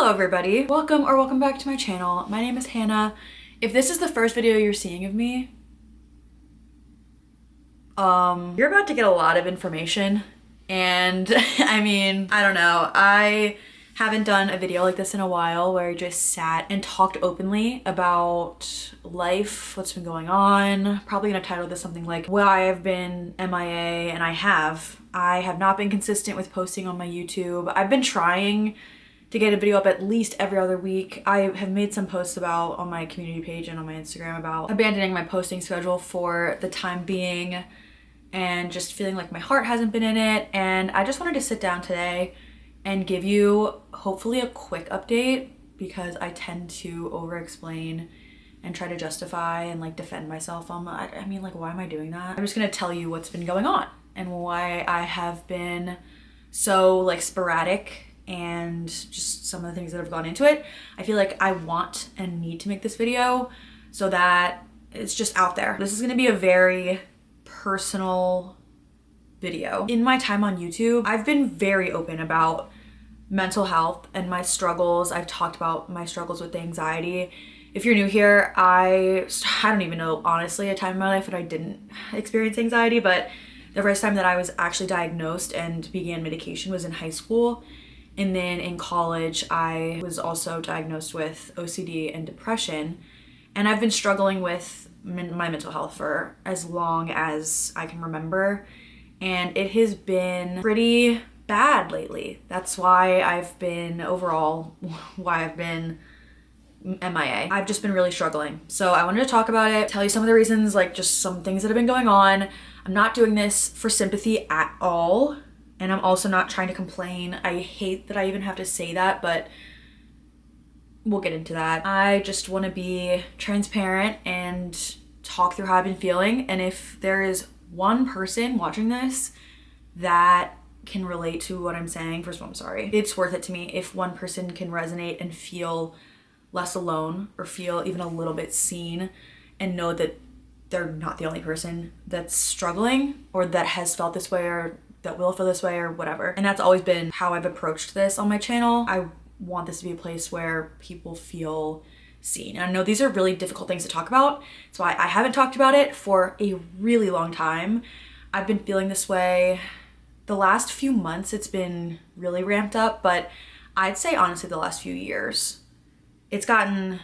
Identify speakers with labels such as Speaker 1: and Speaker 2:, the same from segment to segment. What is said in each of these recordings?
Speaker 1: Hello everybody, welcome back to my channel. My name is Hannah. If this is the first video you're seeing of me, you're about to get a lot of information, and I mean, I don't know, I haven't done a video like this in a while where I just sat and talked openly about life, what's been going on. Probably gonna title this something like why I've been MIA, and I have not been consistent with posting on my YouTube. I've been trying to get a video up at least every other week. I have made some posts about on my community page and on my Instagram about abandoning my posting schedule for the time being and just feeling like my heart hasn't been in it. And I just wanted to sit down today and give you hopefully a quick update, because I tend to over explain and try to justify and like defend myself on I mean, like, why am I doing that? I'm just gonna tell you what's been going on and why I have been so like sporadic and just some of the things that have gone into it. I feel like I want and need to make this video so that it's just out there. This is gonna be a very personal video. In my time on YouTube, I've been very open about mental health and my struggles. I've talked about my struggles with anxiety. If you're new here, I don't even know, honestly, a time in my life that I didn't experience anxiety, but the first time that I was actually diagnosed and began medication was in high school. And then in college, I was also diagnosed with OCD and depression. And I've been struggling with my mental health for as long as I can remember. And it has been pretty bad lately. That's why I've been MIA. I've just been really struggling. So I wanted to talk about it, tell you some of the reasons, like just some things that have been going on. I'm not doing this for sympathy at all. And I'm also not trying to complain. I hate that I even have to say that, but we'll get into that. I just want to be transparent and talk through how I've been feeling. And if there is one person watching this that can relate to what I'm saying, first of all, I'm sorry. It's worth it to me if one person can resonate and feel less alone or feel even a little bit seen and know that they're not the only person that's struggling or that has felt this way or that will feel this way or whatever. And that's always been how I've approached this on my channel. I want this to be a place where people feel seen. And I know these are really difficult things to talk about. That's why I haven't talked about it for a really long time. I've been feeling this way the last few months. It's been really ramped up, but I'd say honestly the last few years. It's gotten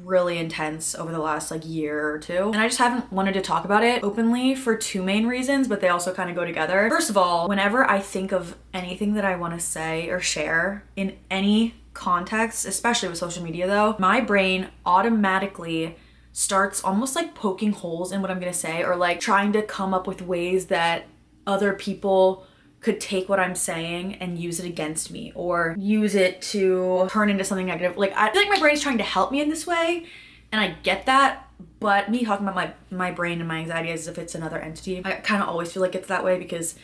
Speaker 1: really intense over the last like year or two. And I just haven't wanted to talk about it openly for two main reasons, but they also kind of go together. First of all, whenever I think of anything that I want to say or share in any context, especially with social media though, my brain automatically starts almost like poking holes in what I'm going to say, or like trying to come up with ways that other people could take what I'm saying and use it against me or use it to turn into something negative. Like, I feel like my brain's trying to help me in this way, and I get that, but me talking about my brain and my anxiety as if it's another entity, I kind of always feel like it's that way because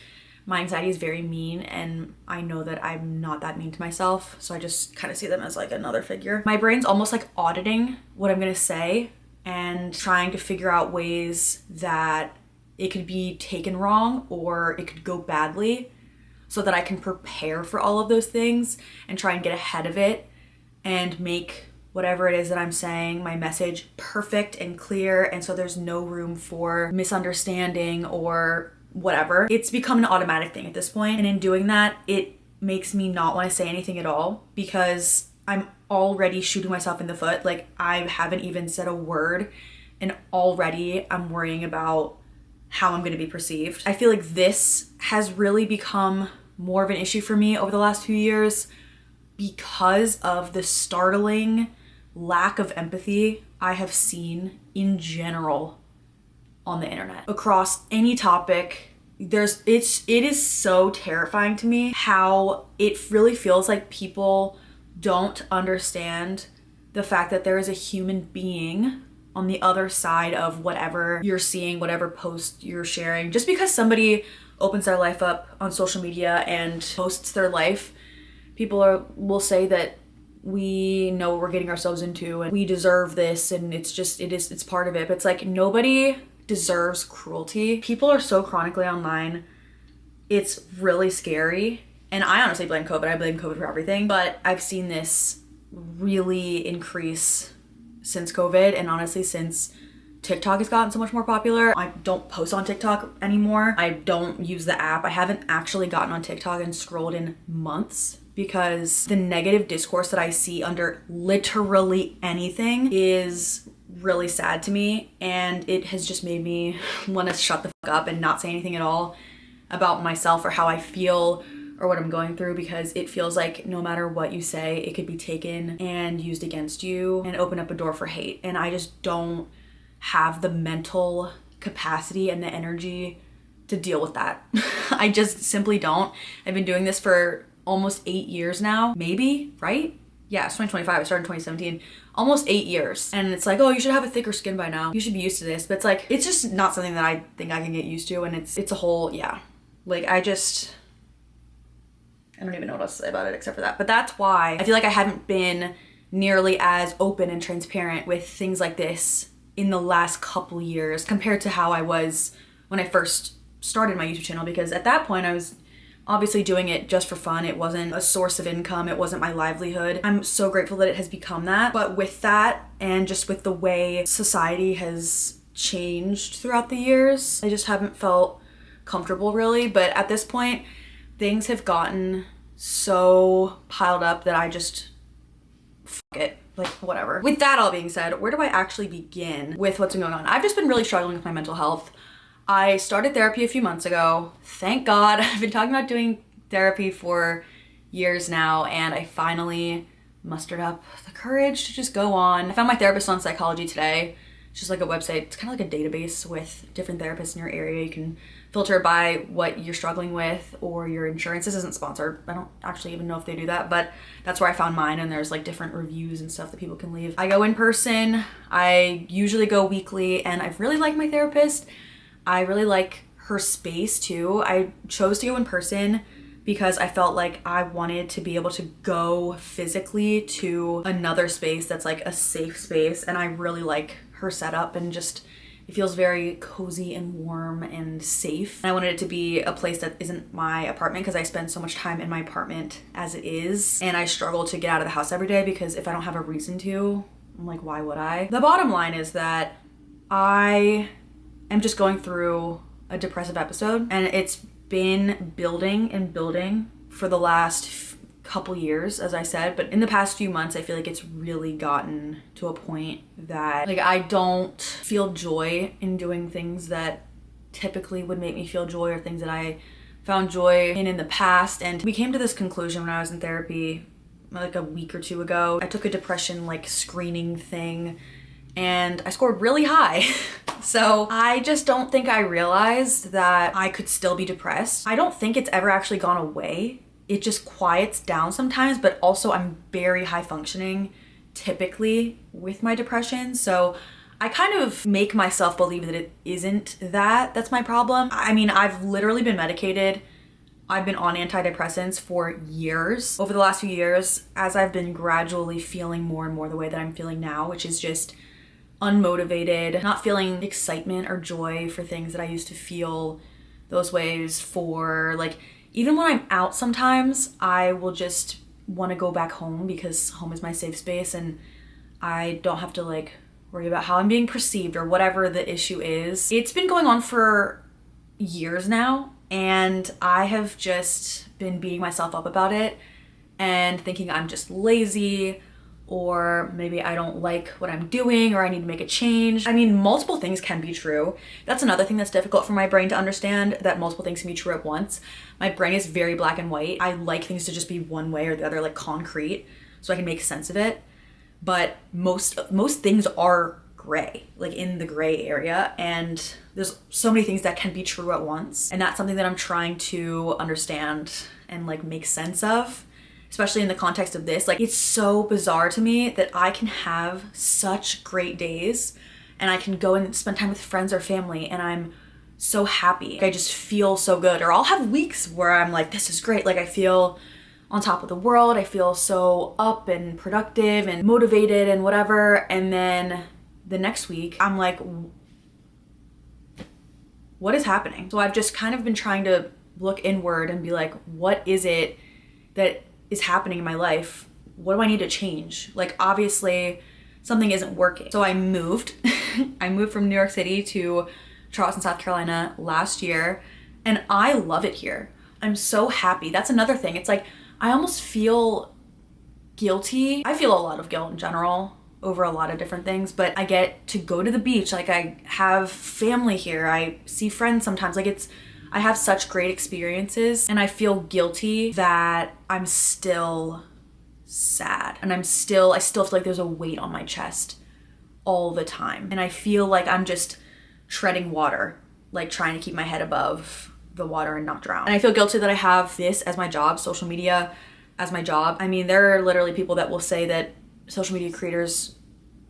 Speaker 1: my anxiety is very mean, and I know that I'm not that mean to myself, so I just kind of see them as like another figure. My brain's almost like auditing what I'm gonna say and trying to figure out ways that it could be taken wrong or it could go badly, so that I can prepare for all of those things and try and get ahead of it and make whatever it is that I'm saying, my message, perfect and clear, and so there's no room for misunderstanding or whatever. It's become an automatic thing at this point, and in doing that, it makes me not want to say anything at all because I'm already shooting myself in the foot. Like, I haven't even said a word, and already I'm worrying about how I'm going to be perceived. I feel like this has really become more of an issue for me over the last few years because of the startling lack of empathy I have seen in general on the internet. Across any topic, it is so terrifying to me how it really feels like people don't understand the fact that there is a human being on the other side of whatever you're seeing, whatever post you're sharing. Just because somebody opens their life up on social media and posts their life, people will say that we know what we're getting ourselves into and we deserve this, and it's part of it. But it's like, nobody deserves cruelty. People are so chronically online. It's really scary. And I honestly blame COVID. I blame COVID for everything. But I've seen this really increase since COVID, and honestly since TikTok has gotten so much more popular. I don't post on TikTok anymore. I don't use the app. I haven't actually gotten on TikTok and scrolled in months because the negative discourse that I see under literally anything is really sad to me, and it has just made me want to shut the fuck up and not say anything at all about myself or how I feel or what I'm going through, because it feels like no matter what you say, it could be taken and used against you and open up a door for hate. And I just don't have the mental capacity and the energy to deal with that. I just simply don't. I've been doing this for almost 8 years now, maybe, right? Yeah, it's 2025. I started in 2017. Almost 8 years. And it's like, oh, you should have a thicker skin by now. You should be used to this. But it's like, it's just not something that I think I can get used to. And it's a whole, yeah. Like, I don't even know what else to say about it except for that. But that's why I feel like I haven't been nearly as open and transparent with things like this in the last couple years compared to how I was when I first started my YouTube channel, because at that point I was obviously doing it just for fun. It wasn't a source of income. It wasn't my livelihood. I'm so grateful that it has become that. But with that, and just with the way society has changed throughout the years, I just haven't felt comfortable really. But at this point, things have gotten so piled up that I just fuck it. Like, whatever. With that all being said, where do I actually begin with what's been going on? I've just been really struggling with my mental health. I started therapy a few months ago. Thank God. I've been talking about doing therapy for years now, and I finally mustered up the courage to just go on. I found my therapist on Psychology Today. It's just like a website. It's kind of like a database with different therapists in your area. You can filter by what you're struggling with or your insurance. This isn't sponsored. I don't actually even know if they do that, but that's where I found mine, and there's like different reviews and stuff that people can leave. I go in person. I usually go weekly, and I really like my therapist. I really like her space too. I chose to go in person because I felt like I wanted to be able to go physically to another space that's like a safe space, and I really like her setup, and just it feels very cozy and warm and safe. And I wanted it to be a place that isn't my apartment, because I spend so much time in my apartment as it is, and I struggle to get out of the house every day because if I don't have a reason to, I'm like, why would I? The bottom line is that I am just going through a depressive episode, and it's been building and building for the last couple years, as I said, but in the past few months I feel like it's really gotten to a point that like I don't feel joy in doing things that typically would make me feel joy, or things that I found joy in the past. And we came to this conclusion when I was in therapy like a week or two ago. I took a depression like screening thing, and I scored really high. So I just don't think I realized that I could still be depressed. I don't think it's ever actually gone away. It just quiets down sometimes, but also I'm very high functioning typically with my depression. So I kind of make myself believe that it isn't that. That's my problem. I mean, I've literally been medicated. I've been on antidepressants for years. Over the last few years, as I've been gradually feeling more and more the way that I'm feeling now, which is just unmotivated, not feeling excitement or joy for things that I used to feel those ways for. Like, even when I'm out sometimes, I will just want to go back home because home is my safe space, and I don't have to like worry about how I'm being perceived or whatever the issue is. It's been going on for years now, and I have just been beating myself up about it and thinking I'm just lazy, or maybe I don't like what I'm doing, or I need to make a change. I mean, multiple things can be true. That's another thing that's difficult for my brain to understand, that multiple things can be true at once. My brain is very black and white. I like things to just be one way or the other, like concrete, so I can make sense of it. But most things are gray, like in the gray area, and there's so many things that can be true at once. And that's something that I'm trying to understand and like make sense of, especially in the context of this. Like, it's so bizarre to me that I can have such great days and I can go and spend time with friends or family and I'm so happy. I just feel so good. Or I'll have weeks where I'm like, this is great. Like, I feel on top of the world. I feel so up and productive and motivated and whatever. And then the next week I'm like, what is happening? So I've just kind of been trying to look inward and be like, what is it that is happening in my life what do I need to change? Like, obviously something isn't working. So I moved. I moved from New York City to Charleston, South Carolina last year, and I love it here. I'm so happy. That's another thing. It's like, I almost feel guilty. I feel a lot of guilt in general over a lot of different things, but I get to go to the beach. Like, I have family here. I see friends sometimes. Like, I have such great experiences, and I feel guilty that I'm still sad. And I still feel like there's a weight on my chest all the time. And I feel like I'm just treading water, like trying to keep my head above the water and not drown. And I feel guilty that I have this as my job, social media as my job. I mean, there are literally people that will say that social media creators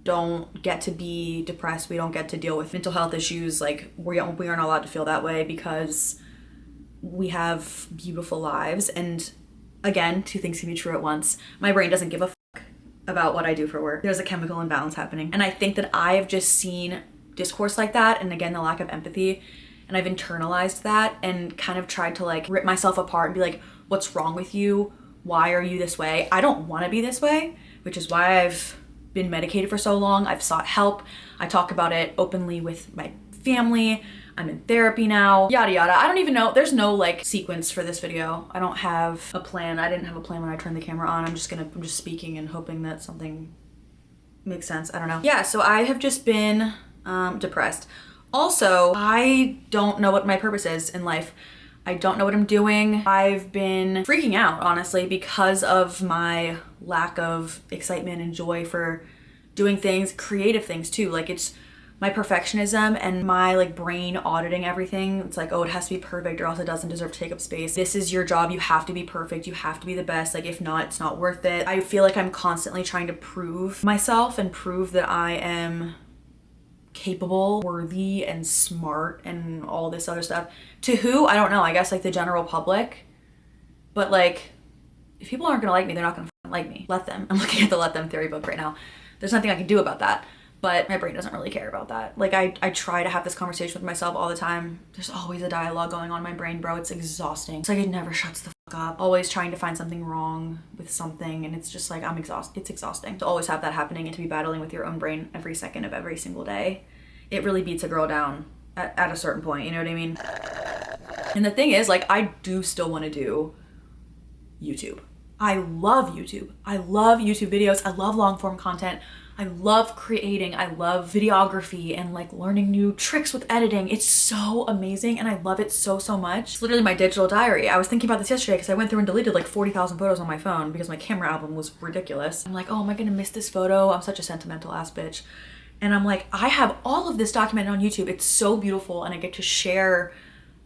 Speaker 1: don't get to be depressed. We don't get to deal with mental health issues. Like, we aren't allowed to feel that way because we have beautiful lives. And again, two things can be true at once. My brain doesn't give a fuck about what I do for work. There's a chemical imbalance happening. And I think that I have just seen discourse like that, and again, the lack of empathy, and I've internalized that and kind of tried to like rip myself apart and be like, what's wrong with you? Why are you this way? I don't want to be this way, which is why I've been medicated for so long. I've sought help. I talk about it openly with my family. I'm in therapy now, yada yada. I don't even know. There's no like sequence for this video. I don't have a plan. I didn't have a plan when I turned the camera on. I'm just speaking and hoping that something makes sense. I don't know. Yeah, so I have just been depressed. Also, I don't know what my purpose is in life. I don't know what I'm doing. I've been freaking out, honestly, because of my lack of excitement and joy for doing things, creative things too. Like, it's my perfectionism and my like brain auditing everything. It's like, oh, it has to be perfect or else it doesn't deserve to take up space. This is your job. You have to be perfect. You have to be the best. Like, if not, it's not worth it. I feel like I'm constantly trying to prove myself and prove that I am capable, worthy, and smart and all this other stuff. To who? I don't know. I guess like the general public. But like, if people aren't gonna like me, they're not gonna like me. Let them. I'm looking at the Let Them theory book right now. There's nothing I can do about that. But my brain doesn't really care about that. Like, I try to have this conversation with myself all the time. There's always a dialogue going on in my brain, bro. It's exhausting. It's like it never shuts the fuck up. Always trying to find something wrong with something, and it's just like, I'm exhausted. It's exhausting to always have that happening and to be battling with your own brain every second of every single day. It really beats a girl down at a certain point, you know what I mean? And the thing is, like, I do still want to do YouTube. I love YouTube. I love YouTube videos. I love long form content. I love creating. I love videography and like learning new tricks with editing. It's so amazing and I love it so, so much. It's literally my digital diary. I was thinking about this yesterday because I went through and deleted like 40,000 photos on my phone because my camera album was ridiculous. I'm like, oh, am I gonna miss this photo? I'm such a sentimental ass bitch. And I'm like, I have all of this documented on YouTube. It's so beautiful and I get to share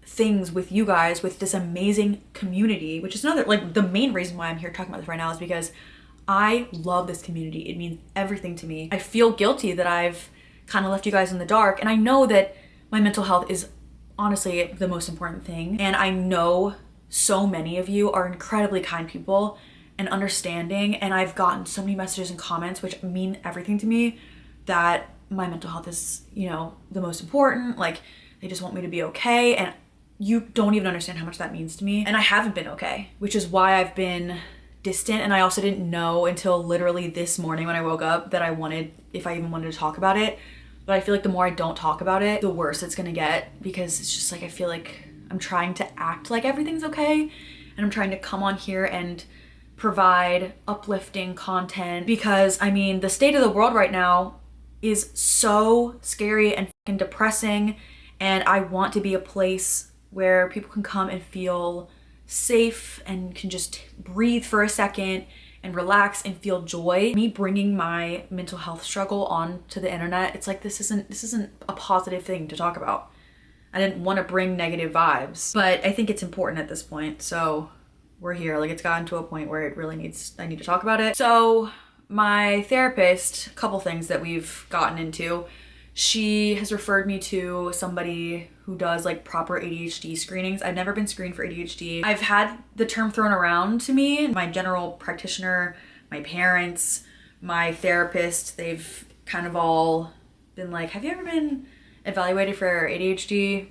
Speaker 1: things with you guys, with this amazing community, which is another, like, the main reason why I'm here talking about this right now is because I love this community. It means everything to me. I feel guilty that I've kind of left you guys in the dark, and I know that my mental health is honestly the most important thing. And I know so many of you are incredibly kind people and understanding, and I've gotten so many messages and comments which mean everything to me, that my mental health is, you know, the most important. Like, they just want me to be okay, and you don't even understand how much that means to me. And I haven't been okay, which is why I've been distant. And I also didn't know until literally this morning when I woke up that if I even wanted to talk about it. But I feel like the more I don't talk about it, the worse it's gonna get, because it's just like, I feel like I'm trying to act like everything's okay, and I'm trying to come on here and provide uplifting content, because I mean, the state of the world right now is so scary and fucking depressing, and I want to be a place where people can come and feel safe and can just breathe for a second and relax and feel joy. Me bringing my mental health struggle onto the internet, it's like, this isn't a positive thing to talk about. I didn't want to bring negative vibes, but I think it's important at this point. So we're here. Like, it's gotten to a point where I need to talk about it. So my therapist, a couple things that we've gotten into, she has referred me to somebody who does like proper ADHD screenings. I've never been screened for ADHD. I've had the term thrown around to me. My general practitioner, my parents, my therapist, they've kind of all been like, have you ever been evaluated for ADHD?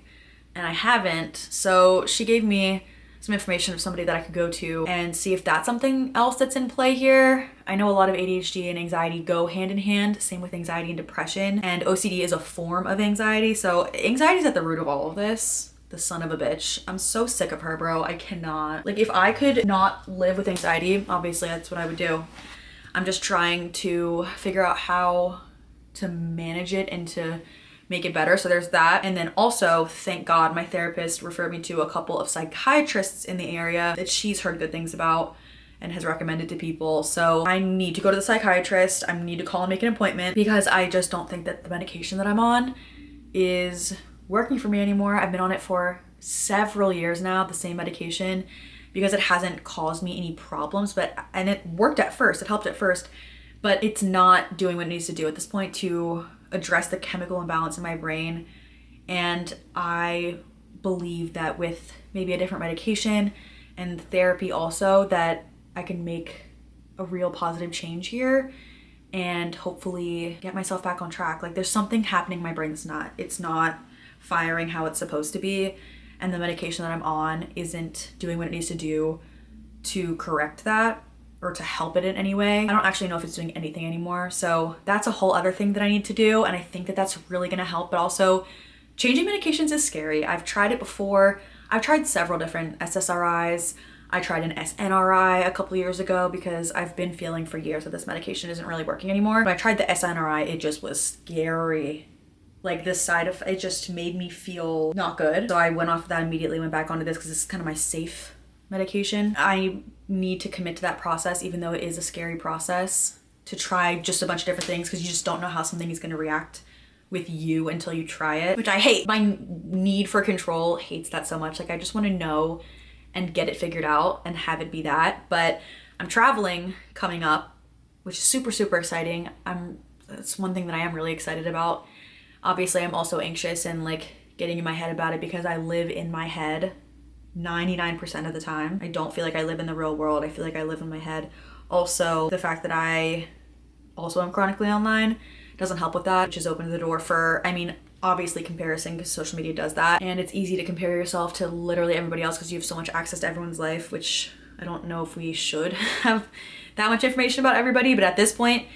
Speaker 1: And I haven't. So she gave me some information of somebody that I could go to and see if that's something else that's in play here. I know a lot of ADHD and anxiety go hand in hand, same with anxiety and depression, and OCD is a form of anxiety. So anxiety is at the root of all of this. The son of a bitch. I'm so sick of her, bro. I cannot. Like, if I could not live with anxiety, obviously that's what I would do. I'm just trying to figure out how to manage it and to make it better. So there's that. And then also, thank God, my therapist referred me to a couple of psychiatrists in the area that she's heard good things about and has recommended to people. So I need to go to the psychiatrist. I need to call and make an appointment because I just don't think that the medication that I'm on is working for me anymore. I've been on it for several years now, the same medication, because it hasn't caused me any problems, and it worked at first, it helped at first, but it's not doing what it needs to do at this point to address the chemical imbalance in my brain. And I believe that with maybe a different medication and therapy also, that I can make a real positive change here and hopefully get myself back on track. Like, there's something happening in my brain it's not firing how it's supposed to be, and the medication that I'm on isn't doing what it needs to do to correct that or to help it in any way. I don't actually know if it's doing anything anymore. So that's a whole other thing that I need to do. And I think that that's really gonna help, but also changing medications is scary. I've tried it before. I've tried several different SSRIs. I tried an SNRI a couple years ago because I've been feeling for years that this medication isn't really working anymore. When I tried the SNRI, it just was scary. Like, this side of it just made me feel not good. So I went off of that immediately, went back onto this because this is kind of my safe medication. I need to commit to that process, even though it is a scary process, to try just a bunch of different things because you just don't know how something is going to react with you until you try it, which I hate. My need for control hates that so much. Like, I just want to know and get it figured out and have it be that. But I'm traveling coming up, which is super, super exciting. That's one thing that I am really excited about. Obviously, I'm also anxious and like getting in my head about it because I live in my head 99% of the time. I don't feel like I live in the real world. I feel like I live in my head. Also, the fact that I also am chronically online doesn't help with that, which is open the door for, obviously comparison, because social media does that. And it's easy to compare yourself to literally everybody else because you have so much access to everyone's life, which I don't know if we should have that much information about everybody, but at this point,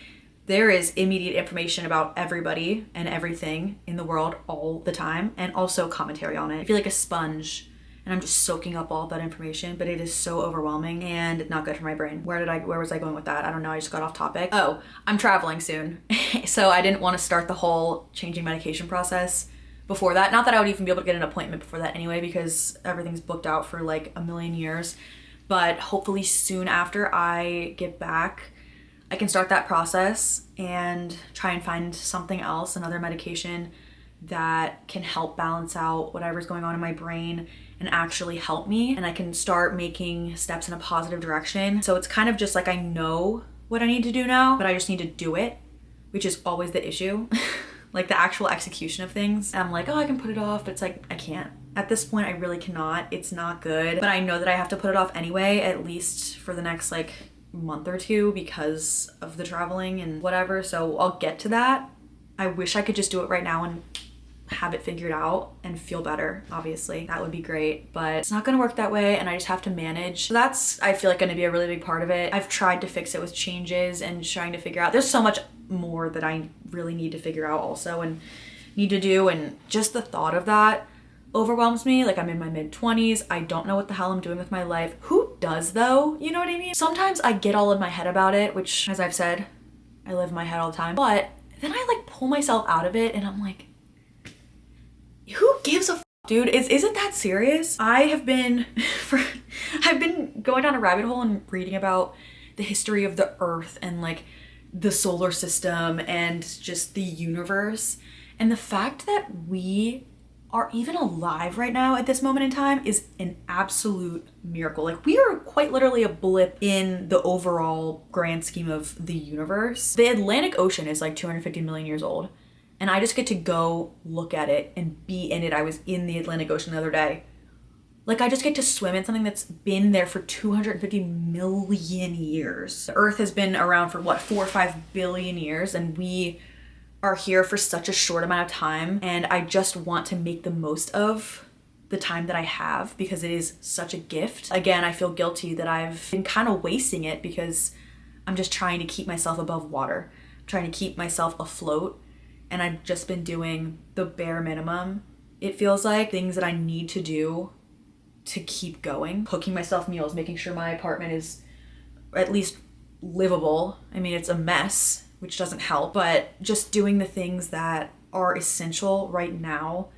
Speaker 1: there is immediate information about everybody and everything in the world all the time, and also commentary on it. I feel like a sponge and I'm just soaking up all that information, but it is so overwhelming and not good for my brain. Where was I going with that? I don't know, I just got off topic. Oh, I'm traveling soon. So I didn't want to start the whole changing medication process before that. Not that I would even be able to get an appointment before that anyway, because everything's booked out for like a million years. But hopefully soon after I get back, I can start that process and try and find something else, another medication that can help balance out whatever's going on in my brain and actually help me. And I can start making steps in a positive direction. So it's kind of just like I know what I need to do now, but I just need to do it, which is always the issue. Like the actual execution of things. And I'm like, oh, I can put it off, but it's like, I can't. At this point, I really cannot. It's not good. But I know that I have to put it off anyway, at least for the next like month or two because of the traveling and whatever. So I'll get to that. I wish I could just do it right now and have it figured out and feel better. Obviously that would be great, but it's not going to work that way, and I just have to manage. So that's, I feel like, going to be a really big part of it. I've tried to fix it with changes and trying to figure out, there's so much more that I really need to figure out also and need to do, and just the thought of that overwhelms me. Like, I'm in my mid-20s. I don't know what the hell I'm doing with my life. Who does though? You know what I mean? Sometimes I get all in my head about it, which, as I've said, I live in my head all the time, but then I like pull myself out of it and I'm like, who gives a dude? Is it that serious? I've been going down a rabbit hole and reading about the history of the earth and like the solar system and just the universe, and the fact that we are even alive right now at this moment in time is an absolute miracle. Like, we are quite literally a blip in the overall grand scheme of the universe. The Atlantic Ocean is like 250 million years old. And I just get to go look at it and be in it. I was in the Atlantic Ocean the other day. Like, I just get to swim in something that's been there for 250 million years. The Earth has been around for what, 4 or 5 billion years, and we are here for such a short amount of time. And I just want to make the most of the time that I have because it is such a gift. Again, I feel guilty that I've been kind of wasting it because I'm just trying to keep myself above water, trying to keep myself afloat. And I've just been doing the bare minimum. It feels like things that I need to do to keep going. Cooking myself meals, making sure my apartment is at least livable. I mean, it's a mess, which doesn't help, but just doing the things that are essential right now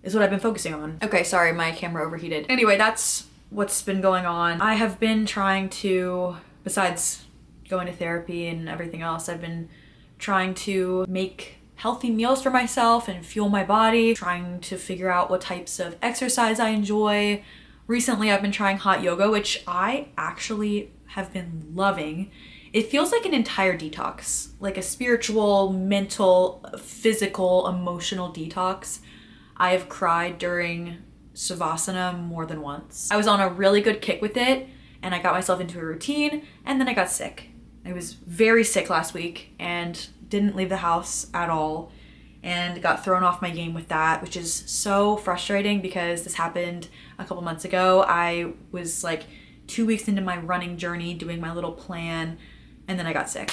Speaker 1: is what I've been focusing on. Okay, sorry, my camera overheated. Anyway, that's what's been going on. I have been trying to, besides going to therapy and everything else, I've been trying to make healthy meals for myself and fuel my body, trying to figure out what types of exercise I enjoy. Recently, I've been trying hot yoga, which I actually have been loving. It feels like an entire detox, like a spiritual, mental, physical, emotional detox. I have cried during Savasana more than once. I was on a really good kick with it and I got myself into a routine and then I got sick. I was very sick last week and didn't leave the house at all and got thrown off my game with that, which is so frustrating because this happened a couple months ago. I was like 2 weeks into my running journey doing my little plan and then I got sick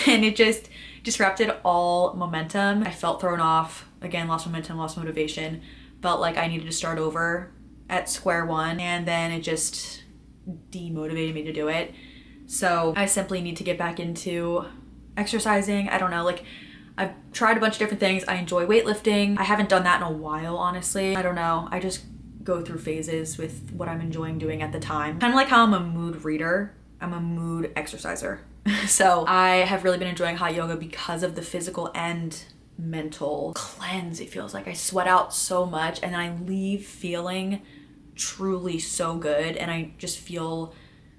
Speaker 1: and it just disrupted all momentum. I felt thrown off, again, lost momentum, lost motivation, felt like I needed to start over at square one, and then it just demotivated me to do it. So I simply need to get back into exercising. I don't know, like I've tried a bunch of different things. I enjoy weightlifting. I haven't done that in a while, honestly. I don't know. I just go through phases with what I'm enjoying doing at the time. Kind of like how I'm a mood reader, I'm a mood exerciser. So I have really been enjoying hot yoga because of the physical and mental cleanse. It feels like I sweat out so much and then I leave feeling truly so good, and I just feel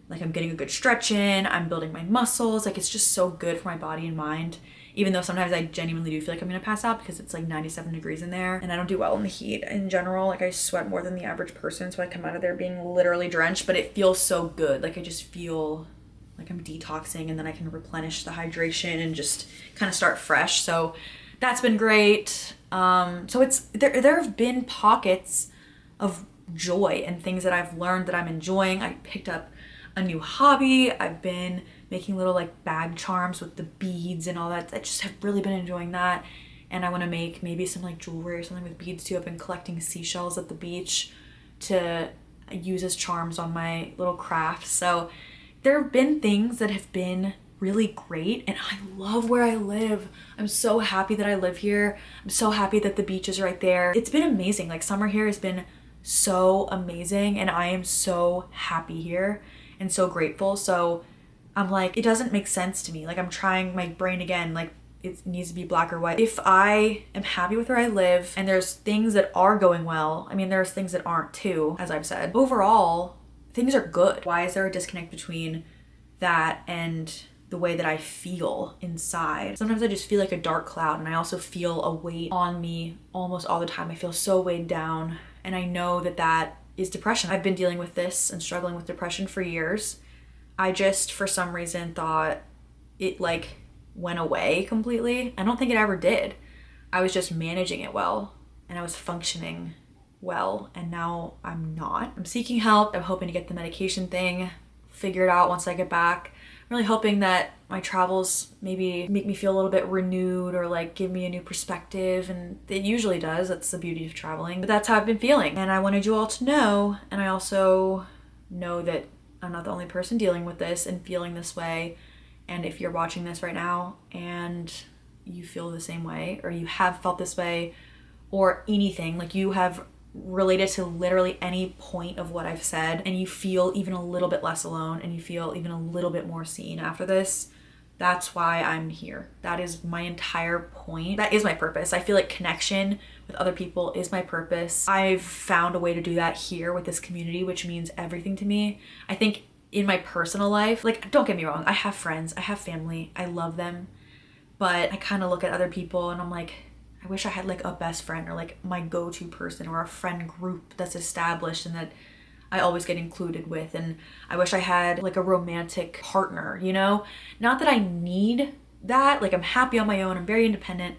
Speaker 1: like I'm getting a good stretch in, I'm building my muscles, like it's just so good for my body and mind. Even though sometimes I genuinely do feel like I'm gonna pass out because it's like 97 degrees in there and I don't do well in the heat in general. Like I sweat more than the average person, so I come out of there being literally drenched, but it feels so good. Like I just feel like I'm detoxing and then I can replenish the hydration and just kind of start fresh. So that's been great. So it's there have been pockets of joy and things that I've learned that I'm enjoying. I picked up a new hobby. I've been making little like bag charms with the beads and all that. I just have really been enjoying that. And I want to make maybe some like jewelry or something with beads too. I've been collecting seashells at the beach to use as charms on my little crafts. So there have been things that have been really great and I love where I live. I'm so happy that I live here. I'm so happy that the beach is right there. It's been amazing. Like summer here has been so amazing and I am so happy here and so grateful. So I'm like, it doesn't make sense to me. Like I'm trying my brain again, like it needs to be black or white. If I am happy with where I live and there's things that are going well, I mean, there's things that aren't too, as I've said. Overall, things are good. Why is there a disconnect between that and the way that I feel inside? Sometimes I just feel like a dark cloud and I also feel a weight on me almost all the time. I feel so weighed down and I know that that is depression. I've been dealing with this and struggling with depression for years. I just, for some reason, thought it like went away completely. I don't think it ever did. I was just managing it well and I was functioning well, and now I'm not. I'm seeking help. I'm hoping to get the medication thing figured out once I get back. I'm really hoping that my travels maybe make me feel a little bit renewed or like give me a new perspective, and it usually does. That's the beauty of traveling. But that's how I've been feeling, and I wanted you all to know, and I also know that I'm not the only person dealing with this and feeling this way. And if you're watching this right now and you feel the same way, or you have felt this way, or anything, like you have related to literally any point of what I've said, and you feel even a little bit less alone and you feel even a little bit more seen after this, that's why I'm here. That is my entire point. That is my purpose. I feel like connection with other people is my purpose. I've found a way to do that here with this community, which means everything to me. I think in my personal life, like, don't get me wrong, I have friends, I have family, I love them, but I kind of look at other people and I'm like, I wish I had like a best friend or like my go-to person or a friend group that's established and that I always get included with. And I wish I had like a romantic partner, you know? Not that I need that, like I'm happy on my own, I'm very independent,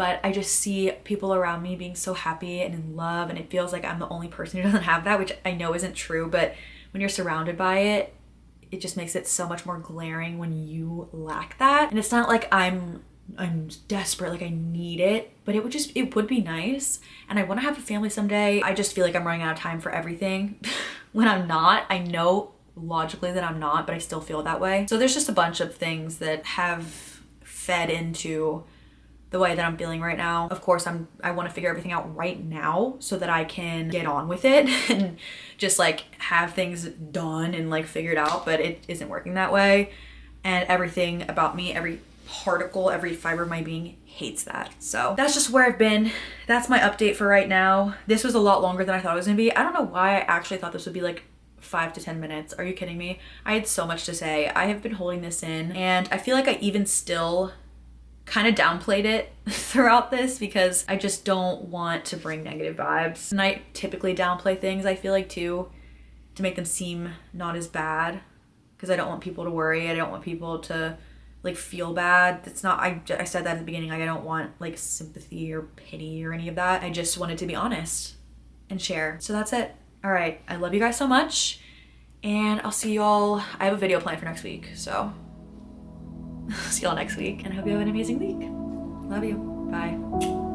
Speaker 1: but I just see people around me being so happy and in love, and it feels like I'm the only person who doesn't have that, which I know isn't true, but when you're surrounded by it, it just makes it so much more glaring when you lack that. And it's not like I'm desperate, like I need it, but it would be nice. And I want to have a family someday. I just feel like I'm running out of time for everything when I'm not. I know logically that I'm not, but I still feel that way. So there's just a bunch of things that have fed into the way that I'm feeling right now. Of course, I want to figure everything out right now so that I can get on with it and just like have things done and like figured out, but it isn't working that way. And everything about me, every particle, every fiber of my being hates that. So that's just where I've been. That's my update for right now. This was a lot longer than I thought it was gonna be. I don't know why I actually thought this would be like 5 to 10 minutes. Are you kidding me? I had so much to say. I have been holding this in, and I feel like I even still kind of downplayed it throughout this because I just don't want to bring negative vibes. And I typically downplay things, I feel like, too, to make them seem not as bad, because I don't want people to worry. I don't want people to like feel bad. It's not, I said that at the beginning, like I don't want like sympathy or pity or any of that. I just wanted to be honest and share. So that's it. All right, I love you guys so much, and I'll see y'all. I have a video planned for next week, so see y'all next week, and I hope you have an amazing week. Love you. Bye.